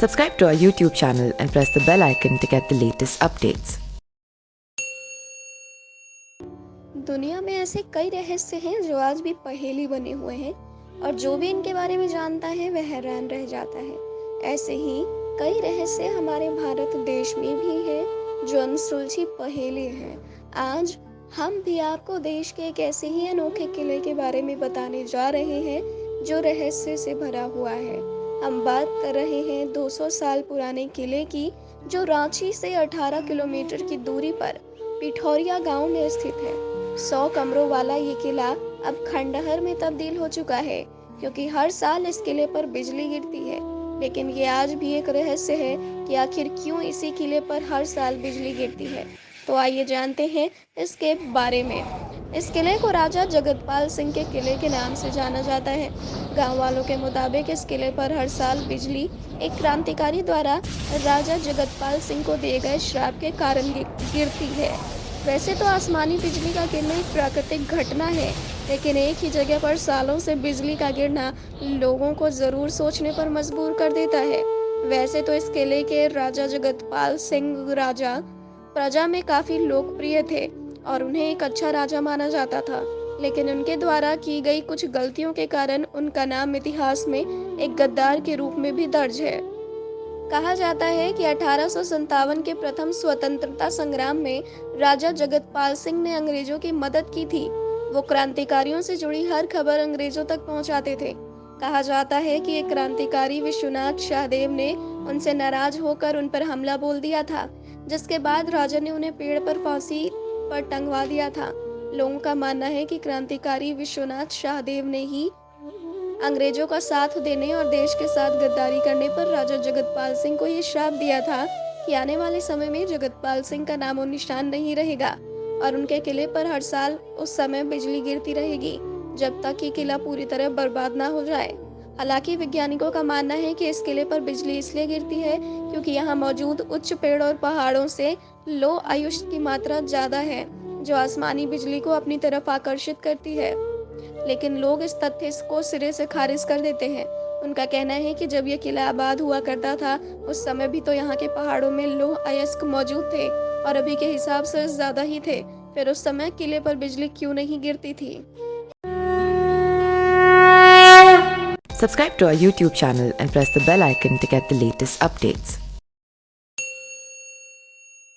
Subscribe to our YouTube channel and press the bell icon to get the latest updates. दुनिया में ऐसे कई रहस्य हैं जो आज भी पहेली बने हुए हैं और जो भी इनके बारे में जानता है वह हैरान रह जाता है। ऐसे ही कई रहस्य हमारे भारत देश में भी हैं जो अनसुलझी पहेली हैं। आज हम भी आपको देश के एक ऐसे ही अनोखे किले के बारे में बताने जा रहे हैं जो रहस्य से भरा हुआ है। हम बात कर रहे हैं 200 साल पुराने किले की, जो रांची से 18 किलोमीटर की दूरी पर पिठौरिया गांव में स्थित है। 100 कमरों वाला ये किला अब खंडहर में तब्दील हो चुका है, क्योंकि हर साल इस किले पर बिजली गिरती है। लेकिन ये आज भी एक रहस्य है कि आखिर क्यों इसी किले पर हर साल बिजली गिरती है। तो आइए जानते हैं इसके बारे में। इस किले को राजा जगतपाल सिंह के किले के नाम से जाना जाता है। गांव वालों के मुताबिक इस किले पर हर साल बिजली एक क्रांतिकारी द्वारा राजा जगतपाल सिंह को दिए गए श्राप के कारण गिरती है। वैसे तो आसमानी बिजली का गिरना एक प्राकृतिक घटना है, लेकिन एक ही जगह पर सालों से बिजली का गिरना लोगों को जरूर सोचने पर मजबूर कर देता है। वैसे तो इस किले के राजा जगतपाल सिंह राजा प्रजा में काफी लोकप्रिय थे और उन्हें एक अच्छा राजा माना जाता था, लेकिन उनके द्वारा की गई कुछ गलतियों के कारण उनका नाम इतिहास में एक गद्दार के रूप में भी दर्ज है। कहा जाता है कि 1857 के प्रथम स्वतंत्रता संग्राम में राजा जगतपाल सिंह ने अंग्रेजों की मदद की थी। वो क्रांतिकारियों से जुड़ी हर खबर अंग्रेजों तक पहुंचाते थे। कहा जाता है कि एक क्रांतिकारी विश्वनाथ शाहदेव ने उनसे नाराज होकर उन पर हमला बोल दिया था, जिसके बाद राजा ने उन्हें पेड़ पर फांसी पर टंगवा दिया था। लोगों का मानना है कि क्रांतिकारी विश्वनाथ शाहदेव ने ही अंग्रेजों का साथ देने और देश के साथ गद्दारी करने पर राजा जगतपाल सिंह को ये श्राप दिया था कि आने वाले समय में जगतपाल सिंह का नामो निशान नहीं रहेगा और उनके किले पर हर साल उस समय बिजली गिरती रहेगी, जब तक कि किला पूरी तरह बर्बाद ना हो जाए। हालांकि वैज्ञानिकों का मानना है कि इस किले पर बिजली इसलिए गिरती है क्योंकि यहाँ मौजूद उच्च पेड़ और पहाड़ों से लो आयुष्य की मात्रा ज्यादा है, जो आसमानी बिजली को अपनी तरफ आकर्षित करती है। लेकिन लोग इस तथ्य को सिरे से खारिज कर देते हैं। उनका कहना है कि जब यह किला आबाद हुआ करता था, उस समय भी तो यहाँ के पहाड़ों में लौह अयस्क मौजूद थे और अभी के हिसाब से ज्यादा ही थे। फिर उस समय किले पर बिजली क्यों नहीं गिरती थी। Subscribe to our YouTube channel and press the bell icon to get the latest updates.